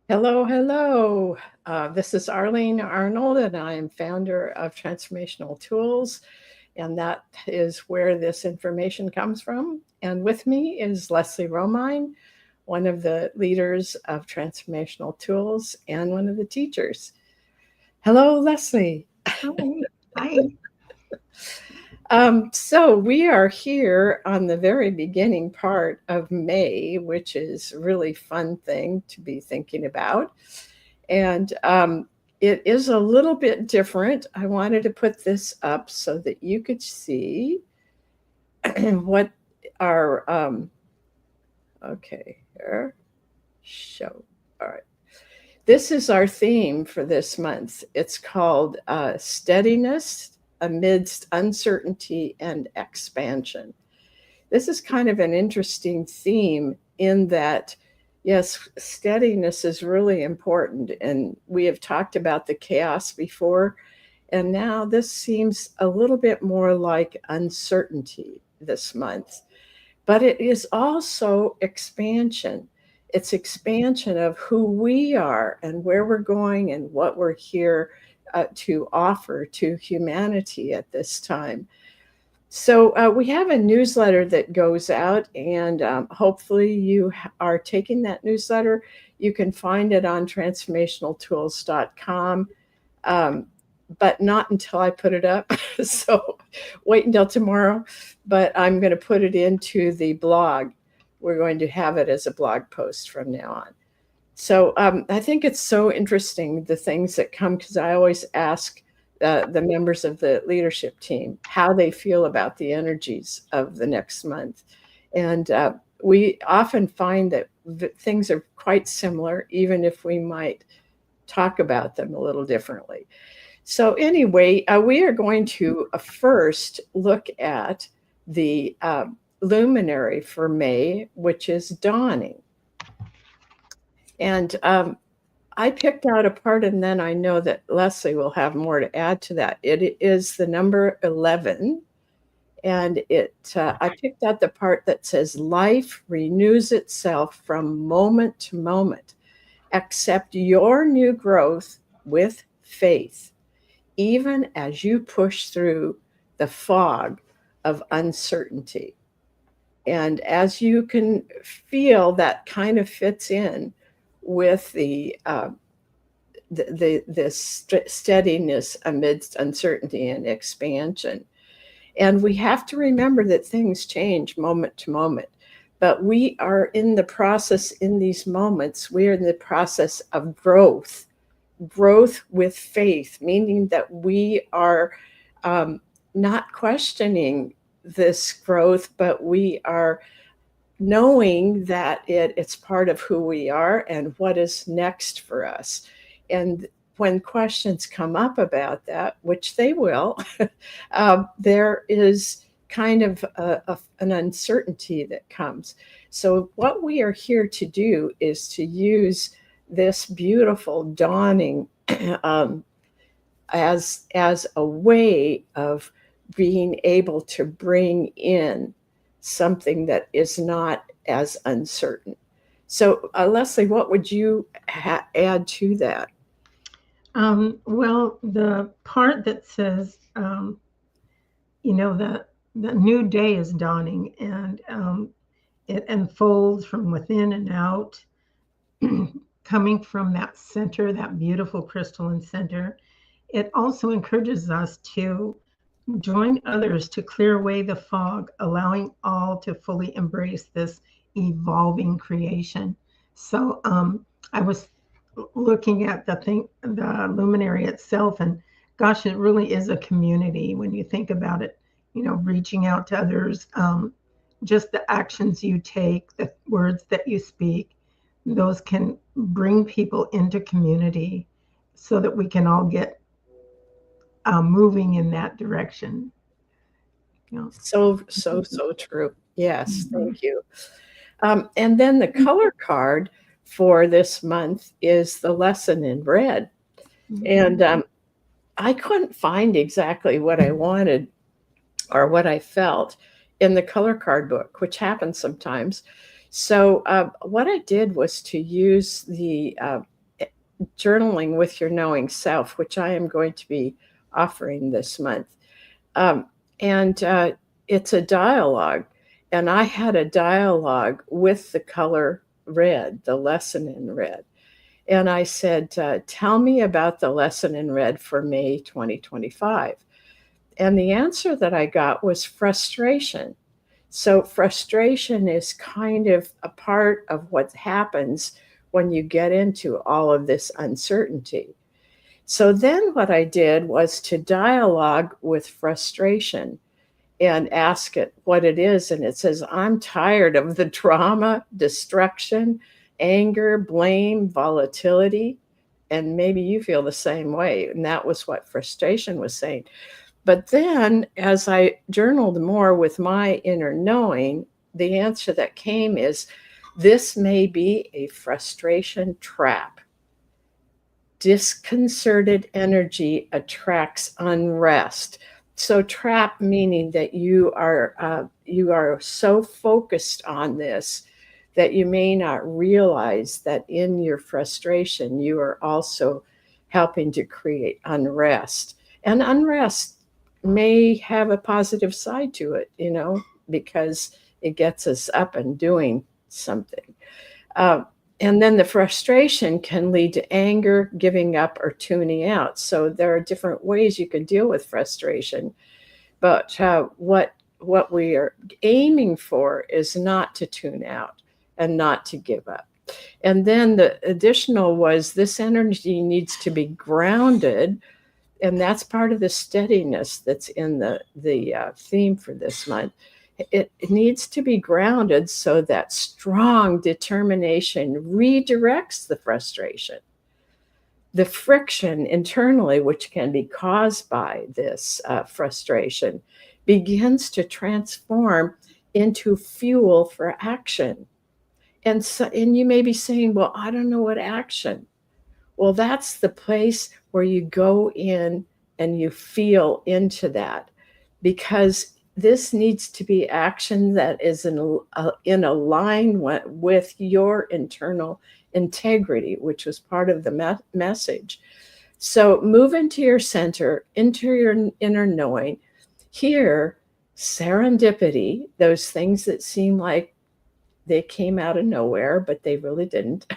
Hello, hello. This is Arlene Arnold, and I am founder of Transformational Tools, and that is where this information comes from. And with me is Leslie Romine, one of the leaders of Transformational Tools and one of the teachers. Hello, Leslie. Hi. Hi. So we are here on the very beginning part of May, which is a really fun thing to be thinking about. And it is a little bit different. I wanted to put this up so that you could see what our, okay, here, show. All right. This is our theme for this month. It's called Steadiness Amidst Uncertainty and Expansion. This is kind of an interesting theme in that, yes, steadiness is really important. And we have talked about the chaos before. And now this seems a little bit more like uncertainty this month. But it is also expansion. It's expansion of who we are and where we're going and what we're here to offer to humanity at this time. So we have a newsletter that goes out, and hopefully you are taking that newsletter. You can find it on transformationaltools.com, um, but not until I put it up. So wait until tomorrow. But I'm going to put it into the blog. We're going to have it as a blog post from now on. So I think it's so interesting the things that come because I always ask the members of the leadership team how they feel about the energies of the next month. And we often find that things are quite similar, even if we might talk about them a little differently. So, anyway, we are going to first look at the luminary for May, which is dawning. And I picked out a part, and then I know that Leslie will have more to add to that. It is the number 11, and I picked out the part that says, "Life renews itself from moment to moment. Accept your new growth with faith, even as you push through the fog of uncertainty." And as you can feel, that kind of fits in with this steadiness amidst uncertainty and expansion. And we have to remember that things change moment to moment. But we are in the process, in these moments, we are in the process of growth, growth with faith, meaning that we are not questioning this growth, but we are knowing that it's part of who we are and what is next for us. And when questions come up about that, which they will, there is kind of an uncertainty that comes. So, what we are here to do is to use this beautiful dawning um, as a way of being able to bring in something that is not as uncertain. So, Leslie, what would you add to that? Well, the part that says, the new day is dawning and it unfolds from within and out, coming from that center, that beautiful crystalline center. It also encourages us to join others to clear away the fog, allowing all to fully embrace this evolving creation. So I was looking at the luminary itself, and gosh, it really is a community when you think about it. Reaching out to others, just the actions you take, the words that you speak, those can bring people into community so that we can all get moving in that direction. You So true. Yes, know. thank you. And then the color card for this month is the lesson in red. And I couldn't find exactly what I wanted or what I felt in the color card book, which happens sometimes. So, what I did was to use the journaling with your knowing self, which I am going to be offering this month. Um, and it's a dialogue. And I had a dialogue with the color red, the lesson in red. And I said, tell me about the lesson in red for May 2025. And the answer that I got was frustration. So, frustration is kind of a part of what happens when you get into all of this uncertainty. So, then what I did was to dialogue with frustration and ask it what it is. And it says, I'm tired of the drama, destruction, anger, blame, volatility. And maybe you feel the same way. And that was what frustration was saying. But then, as I journaled more with my inner knowing, the answer that came is this may be a frustration trap. Disconcerted energy attracts unrest. So, trap meaning that you are so focused on this that you may not realize that in your frustration you are also helping to create unrest. And unrest may have a positive side to it, because it gets us up and doing something. And then the frustration can lead to anger, giving up, or tuning out. So there are different ways you can deal with frustration. But what we are aiming for is not to tune out and not to give up. And then the additional was this energy needs to be grounded. And that's part of the steadiness that's in the theme for this month. It needs to be grounded so that strong determination redirects the frustration. The friction internally, which can be caused by this frustration, begins to transform into fuel for action. And you may be saying, well, I don't know what action. Well, that's the place where you go in and you feel into that, because this needs to be action that is in alignment with your internal integrity, which was part of the message. So move into your center, into your inner knowing. Here, serendipity, those things that seem like they came out of nowhere, but they really didn't.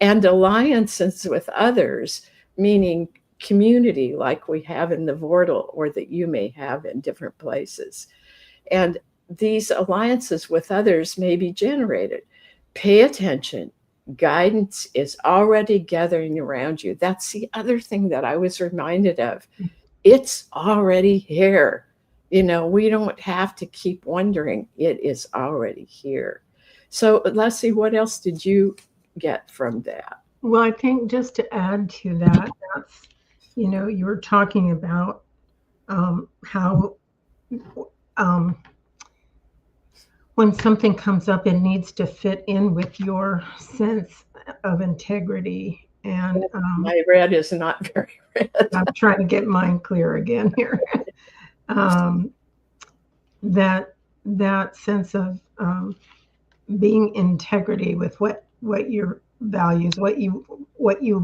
And alliances with others, meaning community like we have in the Vortal or that you may have in different places. And these alliances with others may be generated. Pay attention. Guidance is already gathering around you. That's the other thing that I was reminded of. It's already here. We don't have to keep wondering. It is already here. So, Leslie, what else did you get from that? Well, I think just to add to that, that's, you were talking about how when something comes up, it needs to fit in with your sense of integrity. And my red is not very red. I'm trying to get mine clear again here. That sense of being integrity with what your values, what you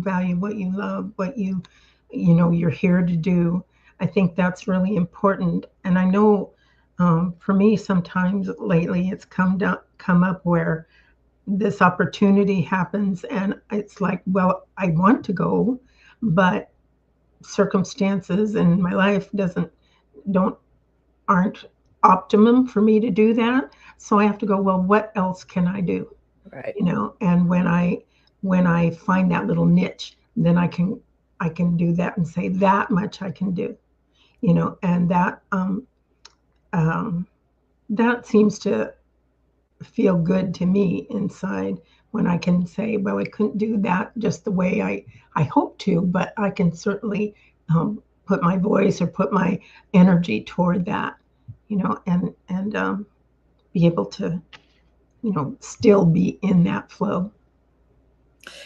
value, what you love, what you're here to do. I think that's really important. And I know for me, sometimes lately it's come up where this opportunity happens and it's like, well, I want to go, but circumstances in my life aren't optimum for me to do that. So I have to go, well, what else can I do? Right. And when I find that little niche, then I can do that and say that much I can do, and that seems to feel good to me inside when I can say, well, I couldn't do that just the way I hope to, but I can certainly put my voice or put my energy toward that, and be able to, still be in that flow.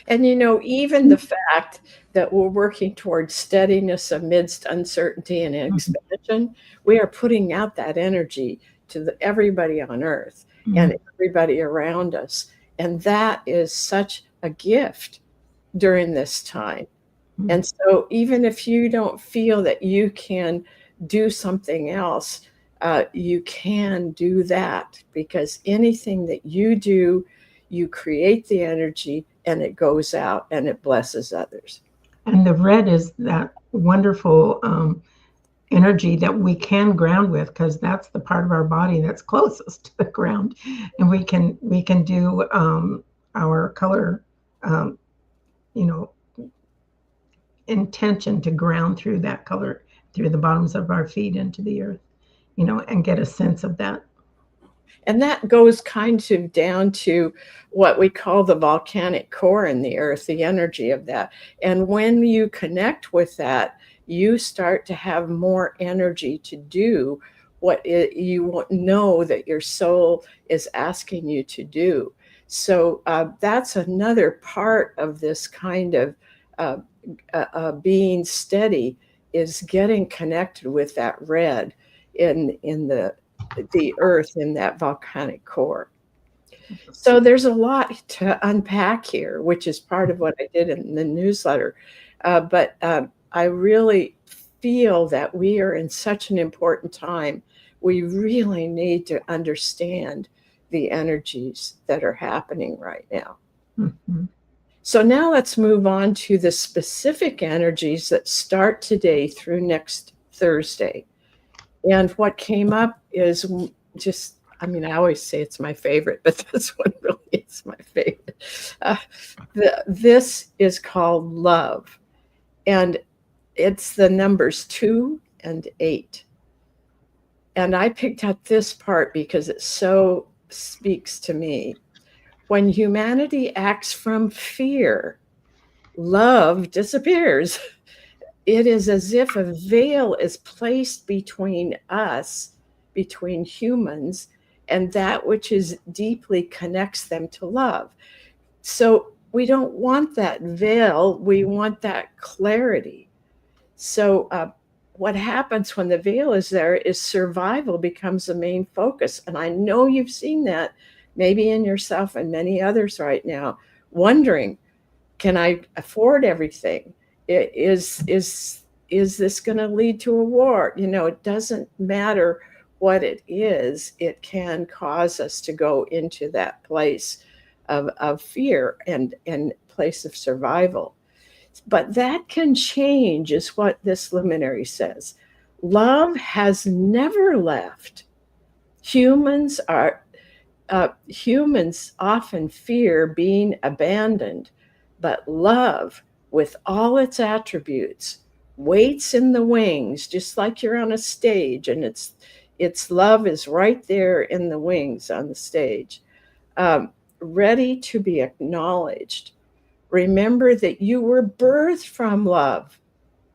And, even the fact that we're working towards steadiness amidst uncertainty and expansion, we are putting out that energy to everybody on earth and everybody around us. And that is such a gift. during this time. Mm. And so even if you don't feel that you can do something else, you can do that, because anything that you do, you create the energy and it goes out and it blesses others. And the red is that wonderful energy that we can ground with, because that's the part of our body that's closest to the ground, and we can do our color, um, you know, intention to ground through that color through the bottoms of our feet into the earth, and get a sense of that. And that goes kind of down to what we call the volcanic core in the earth, the energy of that. And when you connect with that, you start to have more energy to do what you know that your soul is asking you to do. So that's another part of this kind of being steady, is getting connected with that red in the earth, in that volcanic core. So there's a lot to unpack here, which is part of what I did in the newsletter. But I really feel that we are in such an important time. We really need to understand the energies that are happening right now. Mm-hmm. So now let's move on to the specific energies that start today through next Thursday. And what came up is just, I mean, I always say it's my favorite, but this one really is my favorite. This is called love. And it's the numbers 2 and 8. And I picked out this part because it so speaks to me. When humanity acts from fear, love disappears. It is as if a veil is placed between us, between humans, and that which is deeply connects them to love. So we don't want that veil, we want that clarity. So what happens when the veil is there is survival becomes the main focus. And I know you've seen that maybe in yourself and many others right now, wondering, can I afford everything? Is this going to lead to a war? It doesn't matter what it is. It can cause us to go into that place of fear and place of survival. But that can change, is what this luminary says. Love has never left. Humans often fear being abandoned, but love, with all its attributes, waits in the wings, just like you're on a stage, and its love is right there in the wings on the stage, ready to be acknowledged. Remember that you were birthed from love.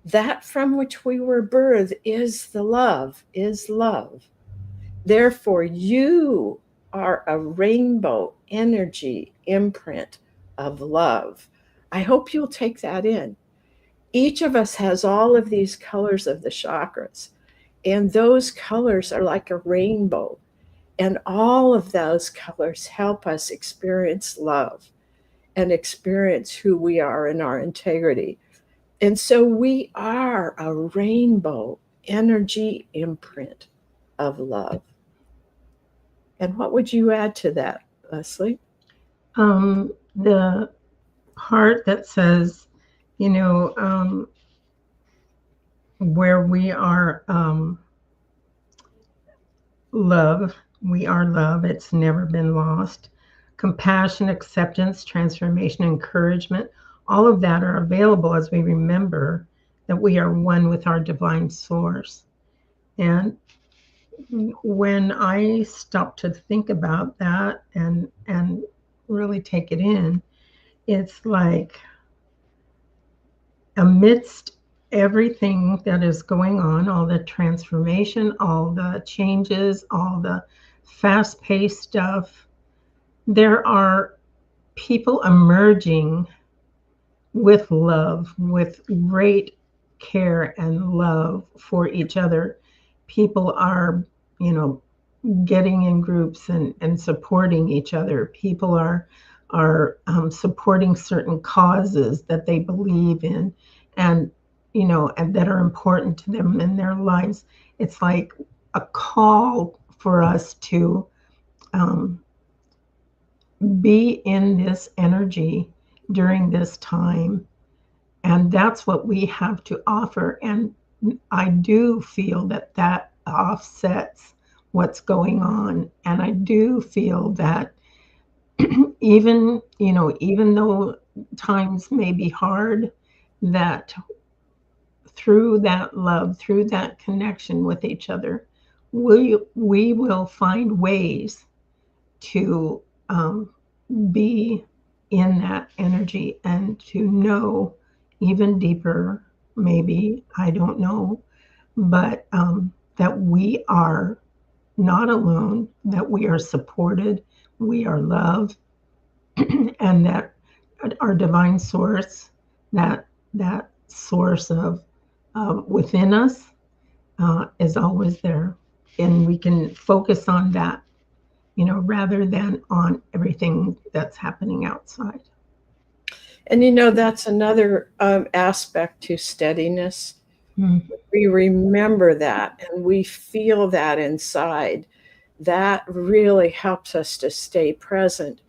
That from which we were birthed is the love, is love. Therefore, you are a rainbow energy imprint of love. I hope you'll take that in. Each of us has all of these colors of the chakras, and those colors are like a rainbow. And all of those colors help us experience love and experience who we are in our integrity. And so we are a rainbow energy imprint of love. And what would you add to that, Leslie? The part that says, where we are love, we are love, it's never been lost. Compassion, acceptance, transformation, encouragement, all of that are available as we remember that we are one with our divine source. And when I stop to think about that and really take it in, it's like amidst everything that is going on, all the transformation, all the changes, all the fast-paced stuff, there are people emerging with love, with great care and love for each other. People are, getting in groups and supporting each other. People are are supporting certain causes that they believe in, and and that are important to them in their lives. It's like a call for us to um, be in this energy during this time, and that's what we have to offer. And I do feel that that offsets what's going on, and I do feel that even though times may be hard, that through that love, through that connection with each other, we will find ways to be in that energy and to know even deeper, maybe, I don't know, but that we are not alone, that we are supported, we are loved, and that our divine source, that source of within us, is always there, and we can focus on that, rather than on everything that's happening outside. And that's another aspect to steadiness. Mm. We remember that and we feel that inside. That really helps us to stay present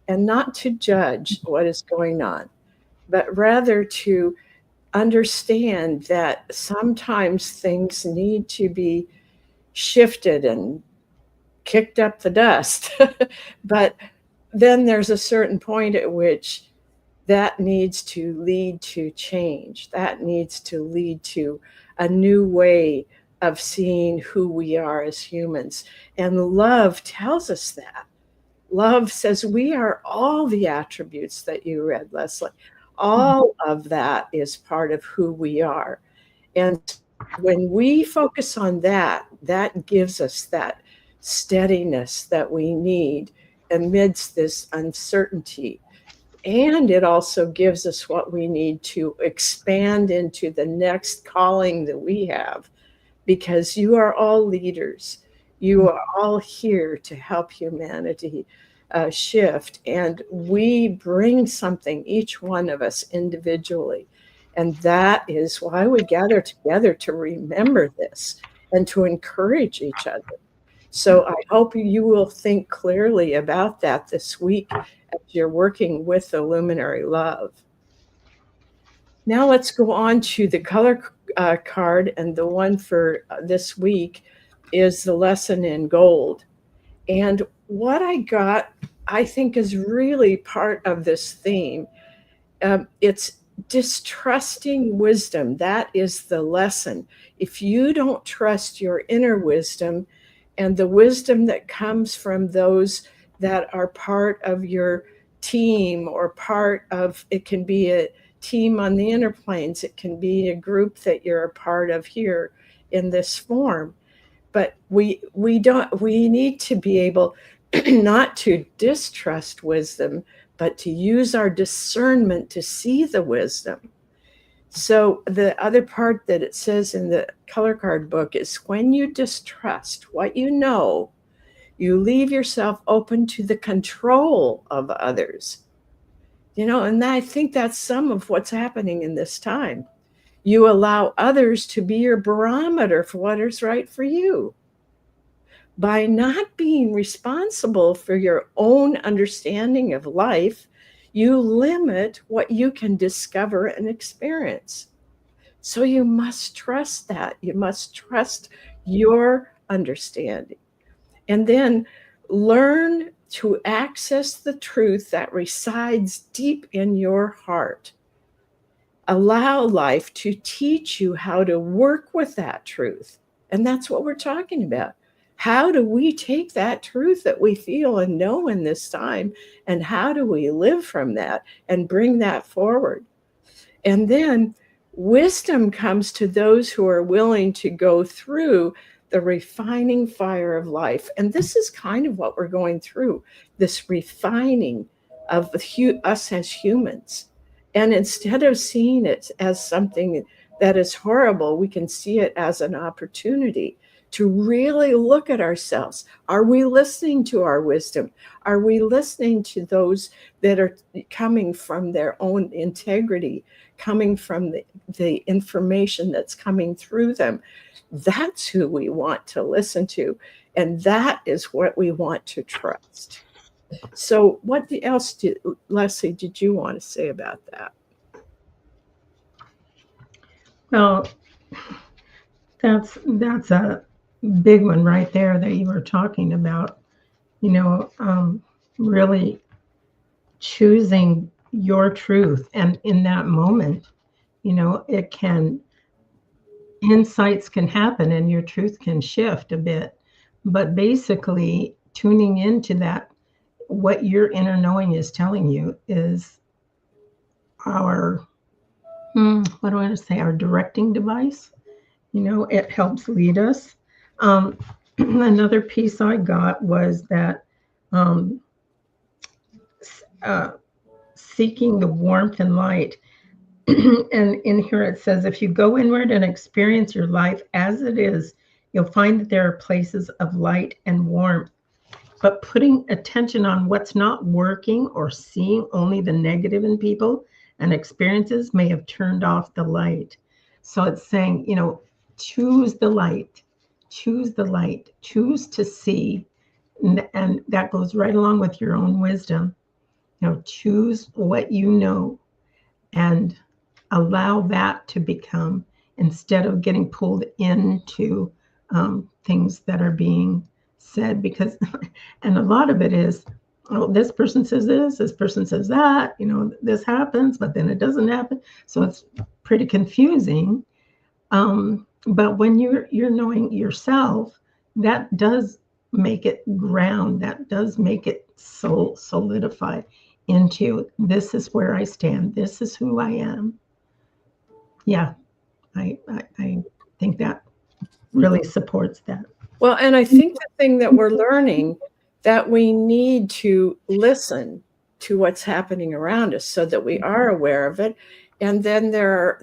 and not to judge what is going on, but rather to understand that sometimes things need to be shifted and kicked up the dust. But then there's a certain point at which that needs to lead to change. That needs to lead to a new way of seeing who we are as humans. And love tells us that. Love says we are all the attributes that you read, Leslie. All of that is part of who we are. And when we focus on that, that gives us that steadiness that we need amidst this uncertainty. And it also gives us what we need to expand into the next calling that we have, because you are all leaders. You are all here to help humanity shift. And we bring something, each one of us individually. And that is why we gather together, to remember this and to encourage each other. So I hope you will think clearly about that this week as you're working with the Luminary Love. Now let's go on to the color card, and the one for this week is the lesson in gold. And what I got, I think, is really part of this theme. It's distrusting wisdom. That is the lesson. If you don't trust your inner wisdom and the wisdom that comes from those that are part of your team, or part of, it can be a team on the inner planes, it can be a group that you're a part of here in this form. But we need to be able not to distrust wisdom, but to use our discernment to see the wisdom. So the other part that it says in the color card book is, when you distrust what you know, you leave yourself open to the control of others. And I think that's some of what's happening in this time. You allow others to be your barometer for what is right for you. By not being responsible for your own understanding of life, you limit what you can discover and experience. So you must trust that. You must trust your understanding. And then learn to access the truth that resides deep in your heart. Allow life to teach you how to work with that truth. And that's what we're talking about. How do we take that truth that we feel and know in this time, and how do we live from that and bring that forward? And then wisdom comes to those who are willing to go through the refining fire of life. And this is kind of what we're going through, this refining of us as humans. And instead of seeing it as something that is horrible, we can see it as an opportunity to really look at ourselves. Are we listening to our wisdom? Are we listening to those that are coming from their own integrity, coming from the information that's coming through them? That's who we want to listen to. And that is what we want to trust. So what else Leslie, did you want to say about that? Well, that's a big one right there that you were talking about. You know, really choosing your truth, and in that moment, you know, insights can happen and your truth can shift a bit. But basically, tuning into that, what your inner knowing is telling you is our, what do I want to say, our directing device. You know, it helps lead us. Another piece I got was that um, uh, seeking the warmth and light. And in here it says, if you go inward and experience your life as it is, you'll find that there are places of light and warmth. But putting attention on what's not working or seeing only the negative in people and experiences may have turned off the light. So it's saying, you know, choose the light, choose the light, choose to see. And that goes right along with your own wisdom. You know, choose what you know and allow that to become, instead of getting pulled into things that are being said, because and a lot of it is, oh, this person says this person says that, you know, this happens, but then it doesn't happen, so it's pretty confusing. But when you're knowing yourself, that does make it ground, that does make it solidify into, this is where I stand, this is who I am. Yeah, I think that really supports that. Well, and I think the thing that we're learning, that we need to listen to what's happening around us so that we are aware of it. And then there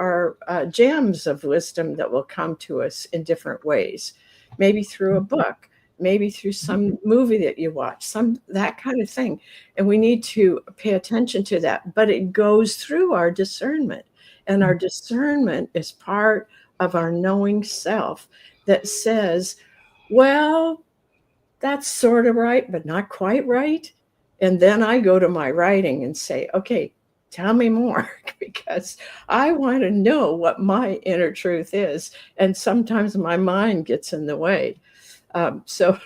are gems of wisdom that will come to us in different ways, maybe through a book, maybe through some movie that you watch, that kind of thing. And we need to pay attention to that. But it goes through our discernment. And our discernment is part of our knowing self that says, well, that's sort of right, but not quite right. And then I go to my writing and say, okay, tell me more, because I want to know what my inner truth is. And sometimes my mind gets in the way. So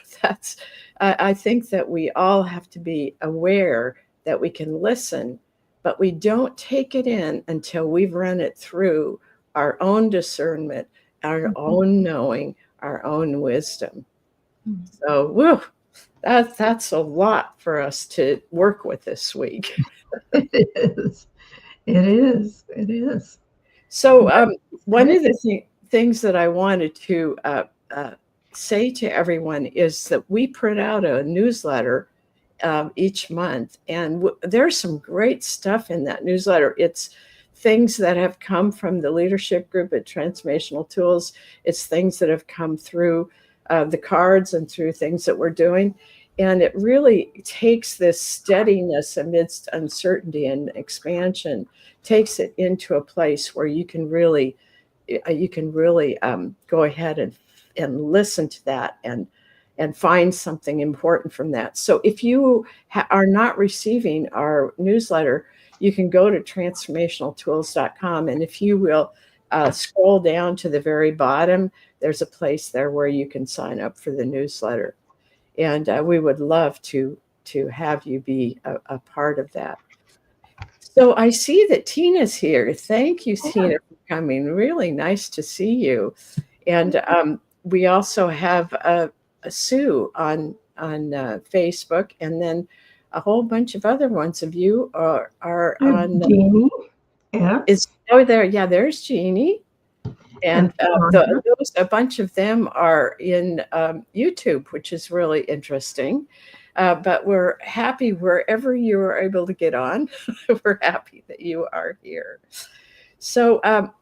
I think that we all have to be aware that we can listen, but we don't take it in until we've run it through our own discernment, our own knowing, our own wisdom. So, whew, that's a lot for us to work with this week. It is. It is. It is. So, one of the things that I wanted to say to everyone is that we print out a newsletter each month, and there's some great stuff in that newsletter. It's things that have come from the leadership group at Transformational Tools. It's things that have come through the cards and through things that we're doing. And it really takes this steadiness amidst uncertainty and expansion, takes it into a place where you can really go ahead and listen to that and find something important from that. So if you are not receiving our newsletter, you can go to transformationaltools.com. And if you will scroll down to the very bottom, there's a place there where you can sign up for the newsletter. And we would love to have you be a part of that. So I see that Tina's here. Thank you, Tina, for coming. Really nice to see you. And we also have Sue on Facebook, and then a whole bunch of other ones of you are on. Jeannie. Yeah. There's Jeannie. And a bunch of them are in YouTube, which is really interesting. But we're happy wherever you are able to get on. We're happy that you are here. So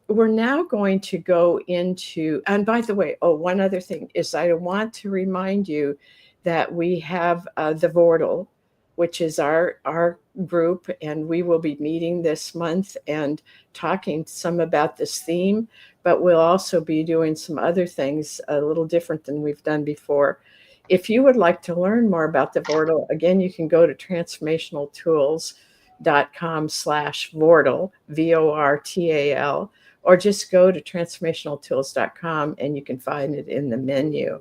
we're now going to go into, and by the way, oh, one other thing is I want to remind you that we have the Vortal, which is our group, and we will be meeting this month and talking some about this theme, but we'll also be doing some other things a little different than we've done before. If you would like to learn more about the Vortal, again, you can go to transformationaltools.com/Vortal, VORTAL, or just go to transformationaltools.com and you can find it in the menu.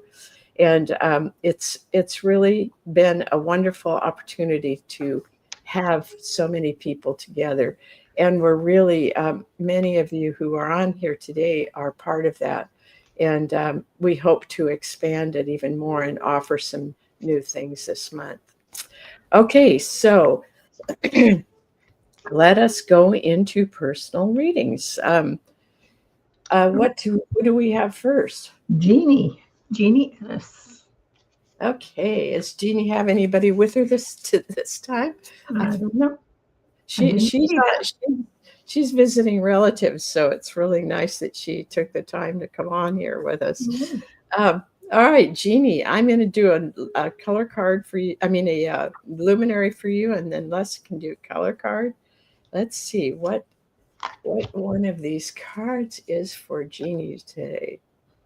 And it's really been a wonderful opportunity to have so many people together. And we're really, many of you who are on here today are part of that. And we hope to expand it even more and offer some new things this month. Okay, so let us go into personal readings. Who do we have first? Jeannie S. Okay, does Jeannie have anybody with her this time? I don't know. She's visiting relatives, so it's really nice that she took the time to come on here with us. All right, Jeannie, I'm going to do a color card for you. I mean, a luminary for you, and then Les can do a color card. Let's see what one of these cards is for Jeannie today.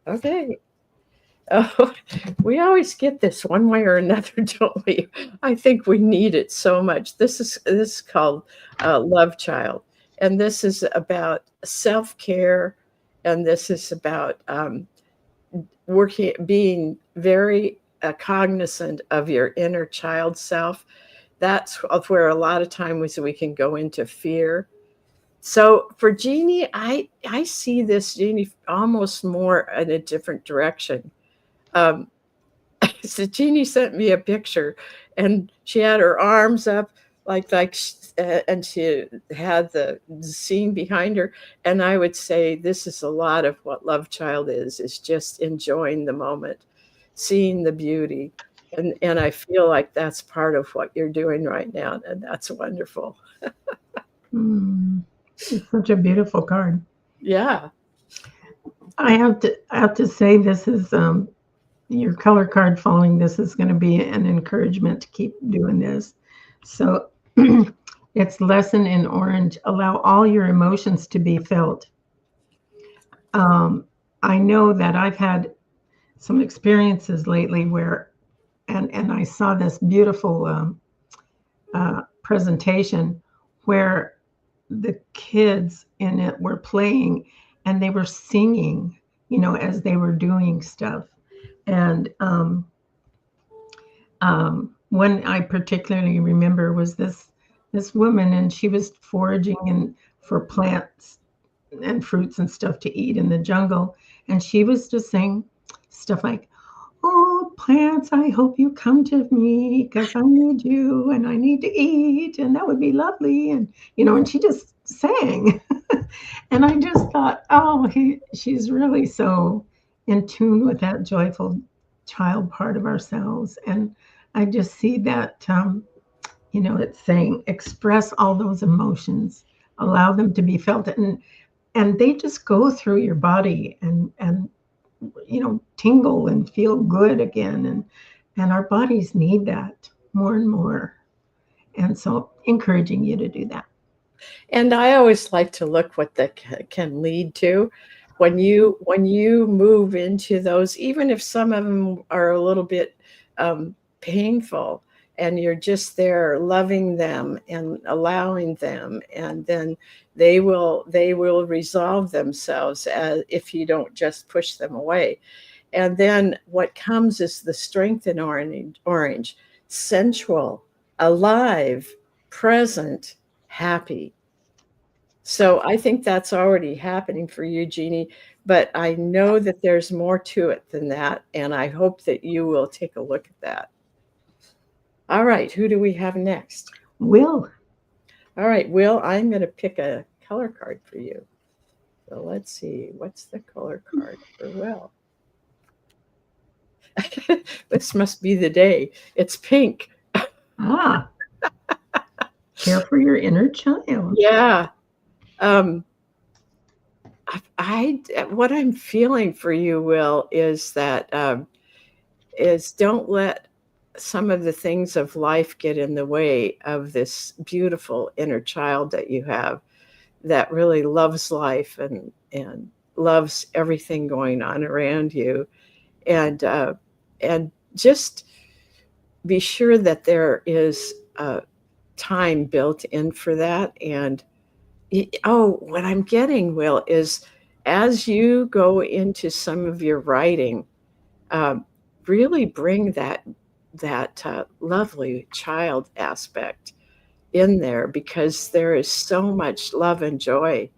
Okay. Oh, we always get this one way or another, don't we? I think we need it so much. This is called Love Child, and this is about self-care, and this is about being very cognizant of your inner child self. That's where a lot of times we can go into fear. So for Jeannie, I see this Jeannie almost more in a different direction. So Jeannie sent me a picture, and she had her arms up and she had the scene behind her. And I would say this is a lot of what Love Child is just enjoying the moment, seeing the beauty. And I feel like that's part of what you're doing right now, and that's wonderful. It's such a beautiful card. Yeah. I have to say this is your color card following this is going to be an encouragement to keep doing this. So it's lesson in orange. Allow all your emotions to be felt. I know that I've had some experiences lately where, and I saw this beautiful presentation where the kids in it were playing and they were singing, as they were doing stuff. And one I particularly remember was this woman, and she was foraging for plants and fruits and stuff to eat in the jungle. And she was just saying stuff like, "Oh, plants, I hope you come to me because I need you and I need to eat and that would be lovely." And, and she just sang. And I just thought, oh, she's really so in tune with that joyful child part of ourselves. And I just see that, it's saying express all those emotions, allow them to be felt. And they just go through your body and tingle and feel good again. And our bodies need that more and more. And so encouraging you to do that. And I always like to look what that can lead to when you move into those, even if some of them are a little bit painful, and you're just there loving them and allowing them, and then they will resolve themselves if you don't just push them away. And then what comes is the strength in orange, sensual, alive, present, happy. So I think that's already happening for you, Jeannie, but I know that there's more to it than that, and I hope that you will take a look at that. All right, who do we have next? Will. All right, Will, I'm going to pick a color card for you. So let's see, what's the color card for Will? This must be the day. It's pink. Care for your inner child. Yeah. what I'm feeling for you, Will, is that don't let some of the things of life get in the way of this beautiful inner child that you have, that really loves life and loves everything going on around you, and just be sure that there is time built in for that. And what I'm getting, Will, is as you go into some of your writing, um, really bring that lovely child aspect in there, because there is so much love and joy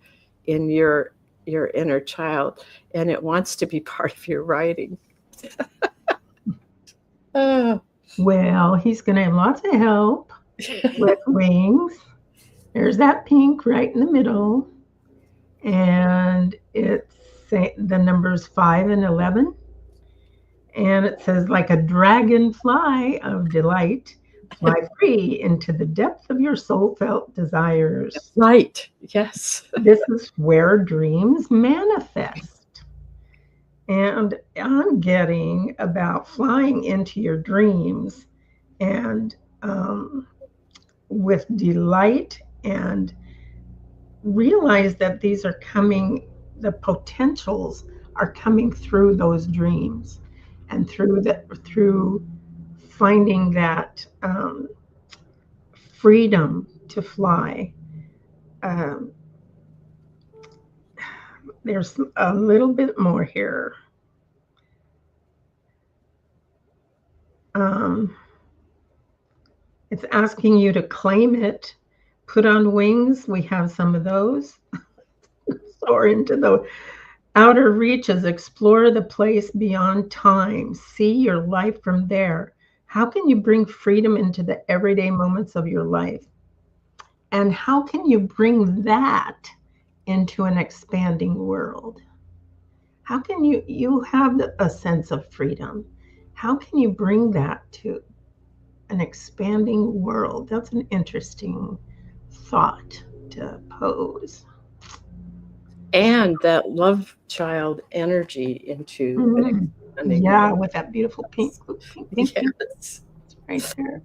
in your inner child, and it wants to be part of your writing. Oh. Well, he's going to have lots of help with wings. There's that pink right in the middle. And it's the numbers 5 and 11. And it says, like a dragonfly of delight, fly free into the depth of your soul felt desires. Right. Yes. This is where dreams manifest. And I'm getting about flying into your dreams and with delight, and realize that these are coming, the potentials are coming through those dreams, and through finding that freedom to fly. There's a little bit more here. It's asking you to claim it, put on wings. We have some of those. Soar into the outer reaches, explore the place beyond time, see your life from there. How can you bring freedom into the everyday moments of your life? And how can you bring that into an expanding world? How can you have a sense of freedom? How can you bring that to an expanding world? That's an interesting thought to pose. And that love child energy into an expanding Yeah, world. with that beautiful pink. Yes. Right there.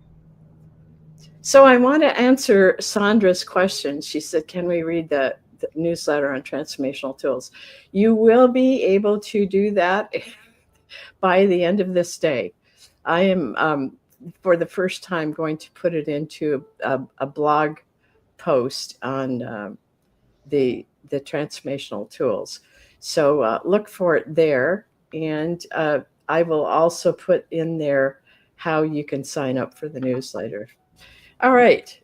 So I want to answer Sandra's question. She said, can we read the newsletter on transformational tools? You will be able to do that by the end of this day. I am, for the first time, going to put it into a blog post on the transformational tools. So look for it there. And I will also put in there how you can sign up for the newsletter. All right.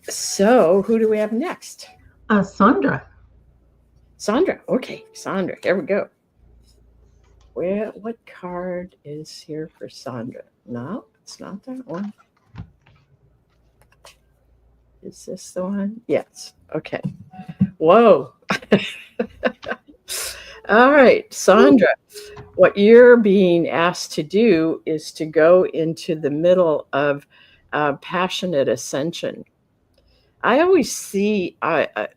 So who do we have next? Sandra. Sandra. Okay, Sandra. Here we go. What card is here for Sandra? No, it's not that one. Is this the one? Yes. Okay. Whoa. All right, Sandra, what you're being asked to do is to go into the middle of passionate ascension. I always see,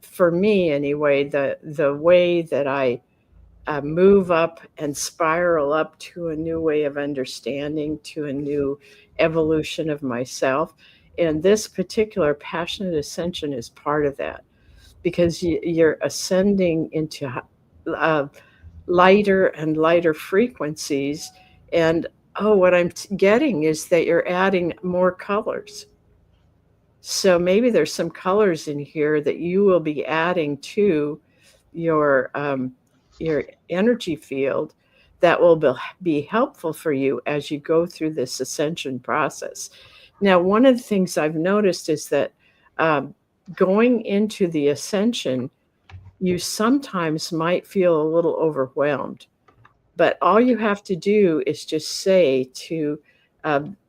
for me anyway, the way that I move up and spiral up to a new way of understanding, to a new evolution of myself. And this particular passionate ascension is part of that, because you're ascending into lighter and lighter frequencies. And what I'm getting is that you're adding more colors. So maybe there's some colors in here that you will be adding to your energy field that will be helpful for you as you go through this ascension process. Now, one of the things I've noticed is that going into the ascension, you sometimes might feel a little overwhelmed, but all you have to do is just say to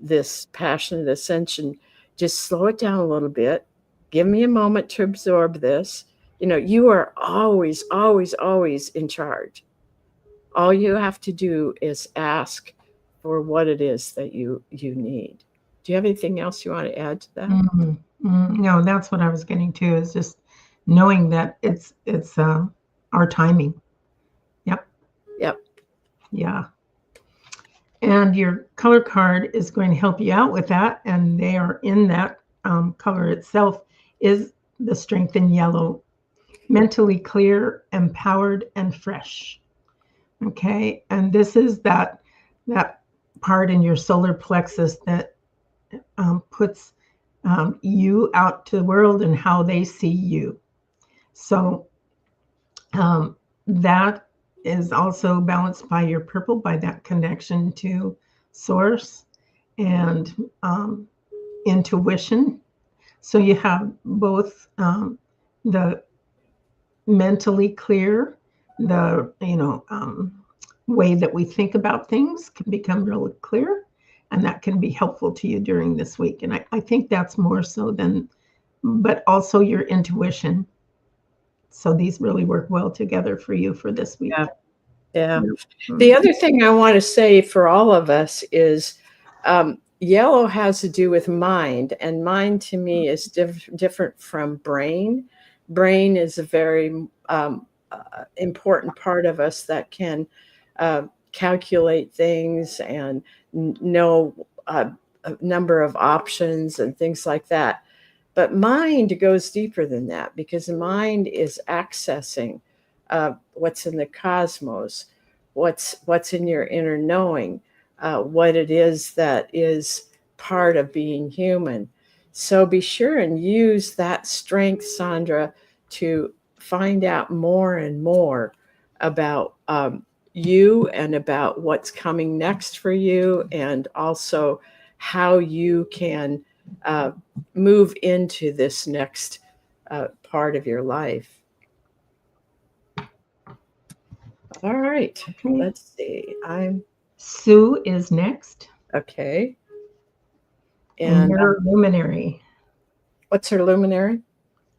this passionate ascension, just slow it down a little bit. Give me a moment to absorb this. You are always, always, always in charge. All you have to do is ask for what it is that you need. Do you have anything else you want to add to that? No, that's what I was getting to, is just knowing that it's our timing. Yeah. And your color card is going to help you out with that. And they are in that color itself is the strength in yellow, mentally clear, empowered, and fresh. Okay. And this is that part in your solar plexus that puts you out to the world and how they see you. So that is also balanced by your purple, by that connection to source and intuition. So you have both the mentally clear, the way that we think about things can become really clear, and that can be helpful to you during this week. And I think that's more so than, but also your intuition. So these really work well together for you for this week. Yeah. Yeah. The other thing I want to say for all of us is yellow has to do with mind, and mind to me is different from brain. Brain is a very important part of us that can calculate things and know a number of options and things like that. But mind goes deeper than that, because the mind is accessing what's in the cosmos, what's in your inner knowing, what it is that is part of being human. So be sure and use that strength, Sandra, to find out more and more about you and about what's coming next for you, and also how you can move into this next part of your life. All right, Okay. let's see. Sue is next. Okay. And you're luminary. What's her luminary?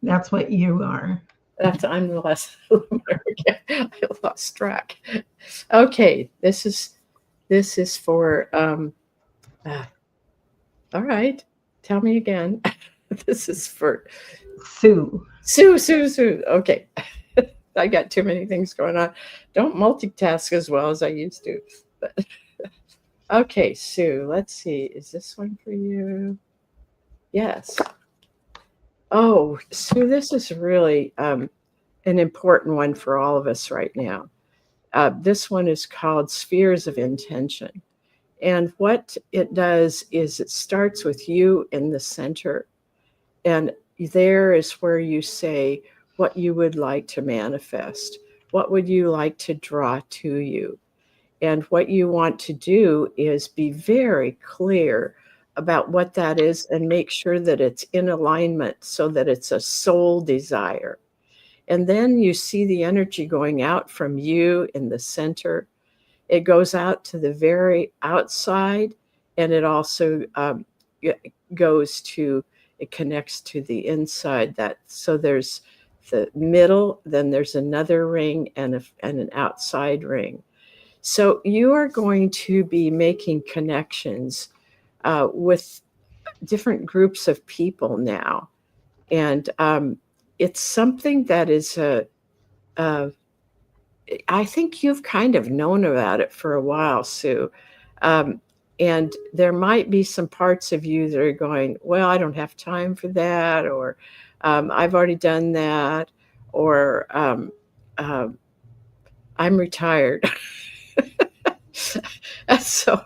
That's what you are. I'm the less luminary. I lost track. Okay, this is for all right. Tell me again. This is for Sue. Sue. Okay. I got too many things going on. Don't multitask as well as I used to. But okay, Sue, let's see. Is this one for you? Yes. Oh, Sue, this is really an important one for all of us right now. This one is called Spheres of Intention. And what it does is it starts with you in the center. And there is where you say what you would like to manifest. What would you like to draw to you? And what you want to do is be very clear about what that is and make sure that it's in alignment so that it's a soul desire. And then you see the energy going out from you in the center. It goes out to the very outside, and it also it connects to the inside. So there's the middle, then there's another ring and an outside ring. So you are going to be making connections with different groups of people now. And it's something that is I think you've kind of known about it for a while, Sue. And there might be some parts of you that are going, well, I don't have time for that, or I've already done that, or I'm retired. So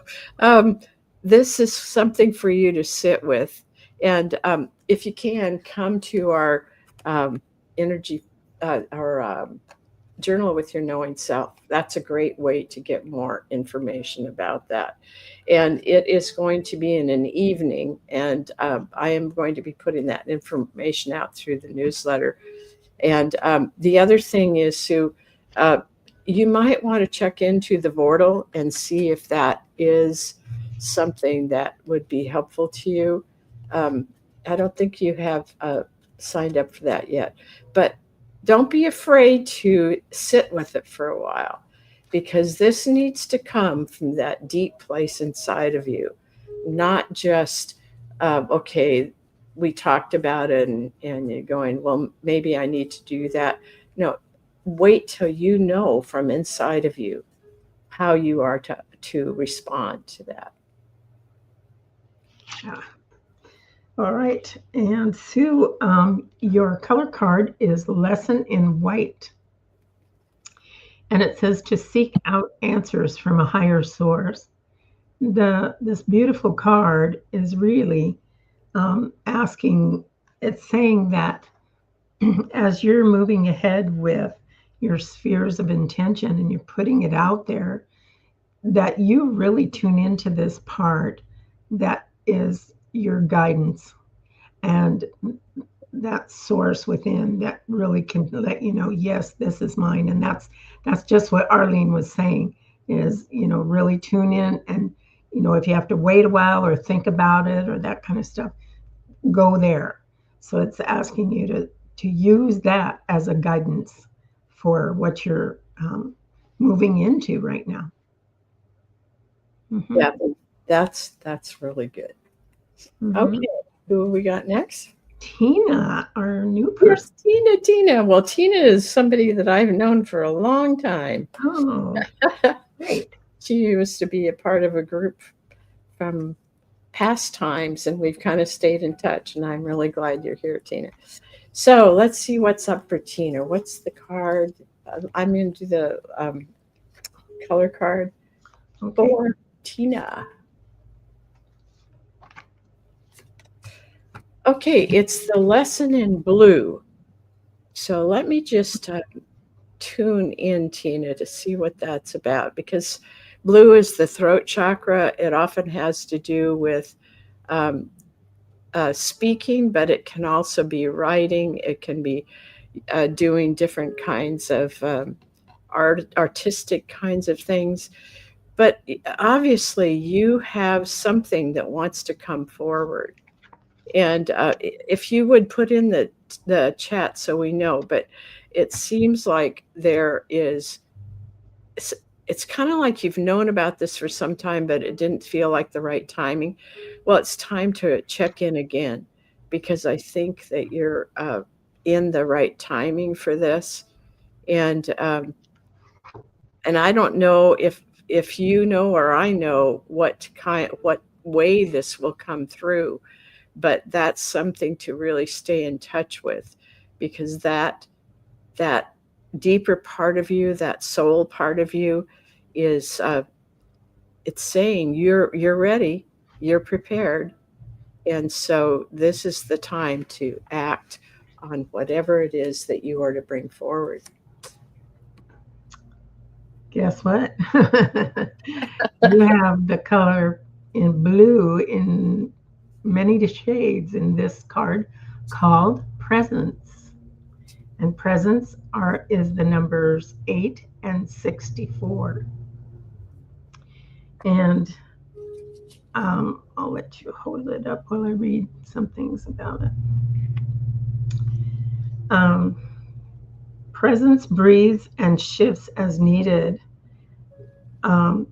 this is something for you to sit with. And if you can, come to our energy, our journal with your knowing self. That's a great way to get more information about that. And it is going to be in an evening. And I am going to be putting that information out through the newsletter. And the other thing is, Sue, you might want to check into the Vortal and see if that is something that would be helpful to you. I don't think you have signed up for that yet, but don't be afraid to sit with it for a while, because this needs to come from that deep place inside of you, not just, okay, we talked about it and you're going, well, maybe I need to do that. No, wait till you know from inside of you how you are to respond to that. Yeah. All right. And Sue, your color card is Lesson in White. And it says to seek out answers from a higher source. This beautiful card is really asking, it's saying that as you're moving ahead with your spheres of intention and you're putting it out there, that you really tune into this part that is your guidance and that source within that really can let you know, yes, this is mine. And that's just what Arlene was saying is, really tune in. And, if you have to wait a while or think about it or that kind of stuff, go there. So it's asking you to use that as a guidance for what you're moving into right now. Mm-hmm. Yeah, that's really good. Mm-hmm. Okay, who we got next? Tina, our new person. Yes, Tina. Well, Tina is somebody that I've known for a long time. Oh, great. She used to be a part of a group from past times, and we've kind of stayed in touch, and I'm really glad you're here, Tina. So let's see what's up for Tina. What's the card? I'm going to do the color card for Tina. Okay, it's the Lesson in Blue. So let me just tune in, Tina, to see what that's about, because blue is the throat chakra. It often has to do with speaking, but it can also be writing. It can be doing different kinds of artistic kinds of things. But obviously, you have something that wants to come forward. And if you would put in the chat so we know, but it seems like there is, it's kind of like you've known about this for some time, but it didn't feel like the right timing. Well, it's time to check in again, because I think that you're in the right timing for this. And I don't know if you know or I know what way this will come through, but that's something to really stay in touch with, because that deeper part of you, that soul part of you, is it's saying you're ready, you're prepared, and so this is the time to act on whatever it is that you are to bring forward. Guess what? You have the color in blue in many shades in this card called Presence. And presence is the numbers 8 and 64. And I'll let you hold it up while I read some things about it. Presence breathes and shifts as needed.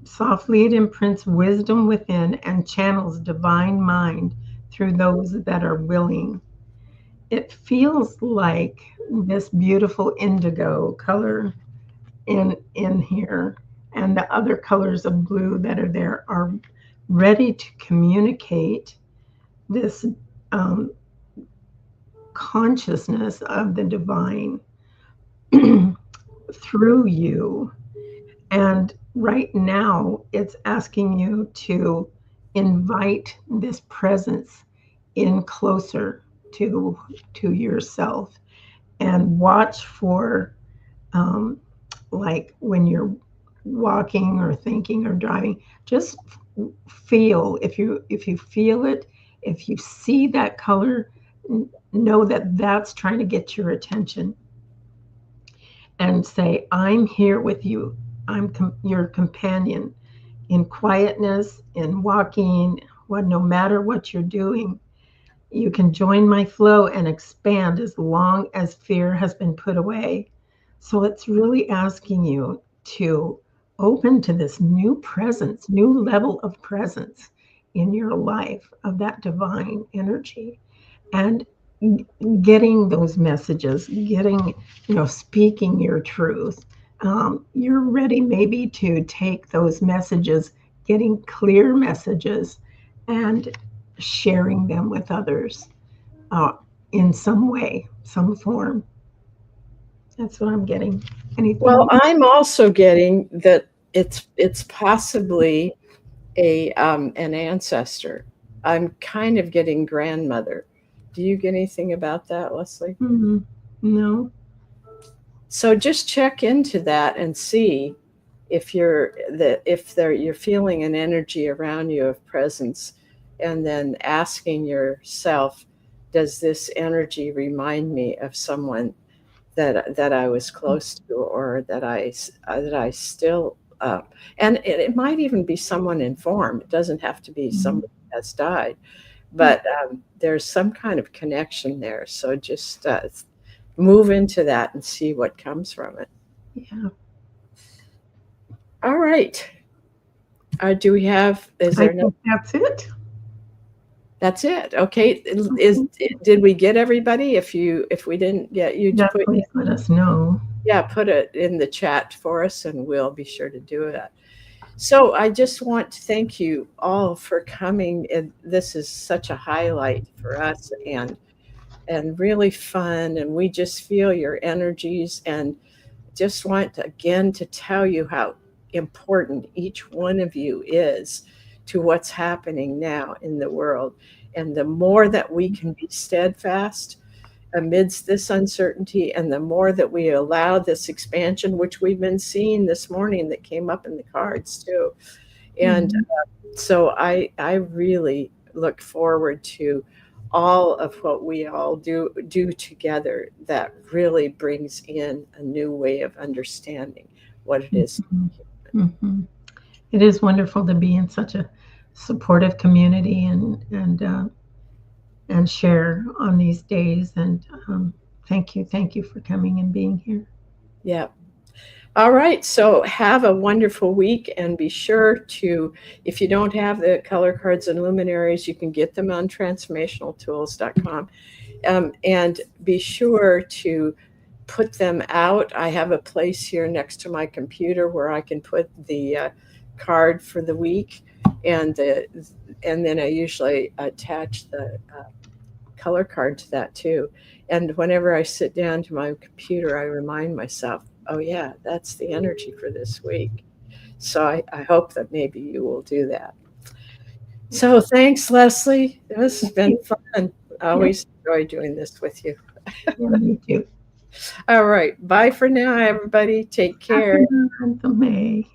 Softly it imprints wisdom within and channels divine mind through those that are willing. It feels like this beautiful indigo color in here and the other colors of blue that are there are ready to communicate this consciousness of the divine through you. And right now, it's asking you to invite this presence in closer to yourself, and watch for, like when you're walking or thinking or driving, just feel, if you feel it, if you see that color, know that that's trying to get your attention, and say, I'm here with you. I'm your companion in quietness, in walking, no matter what you're doing. You can join my flow and expand as long as fear has been put away. So it's really asking you to open to this new presence, new level of presence in your life of that divine energy, and getting those messages, speaking your truth, you're ready maybe to take those messages, getting clear messages, and sharing them with others uh, in some way, some form. That's what I'm getting. Anything? Well, I'm also getting that it's possibly an ancestor. I'm kind of getting grandmother. Do you get anything about that, Leslie? No. So just check into that and see if you're feeling an energy around you of presence, and then asking yourself, does this energy remind me of someone that I was close to, or that I still and it might even be someone in form. It doesn't have to be somebody who has died, but there's some kind of connection there. So just move into that and see what comes from it. Yeah. All right. Do we have? Is I there no? think that's it. That's it. Okay. Did we get everybody? If we didn't get you, to Yeah, put please let us know. put it in the chat for us, and we'll be sure to do that. So I just want to thank you all for coming. And this is such a highlight for us, and really fun. And we just feel your energies, and just want again to tell you how important each one of you is to what's happening now in the world. And the more that we can be steadfast amidst this uncertainty, and the more that we allow this expansion, which we've been seeing this morning, that came up in the cards too. And so I really look forward to all of what we all do together, that really brings in a new way of understanding what it is. Mm-hmm. It is wonderful to be in such a supportive community and share on these days. And thank you for coming and being here. Yeah. All right. So have a wonderful week, and be sure to, if you don't have the color cards and luminaries, you can get them on transformationaltools.com. And be sure to put them out. I have a place here next to my computer where I can put the card for the week, and then I usually attach the color card to that too. And whenever I sit down to my computer, I remind myself, oh yeah, that's the energy for this week. So I hope that maybe you will do that. So thanks, Leslie. This has been fun. I always enjoy doing this with you. Yeah, me too. All right. Bye for now, everybody. Take care. Happy month of May.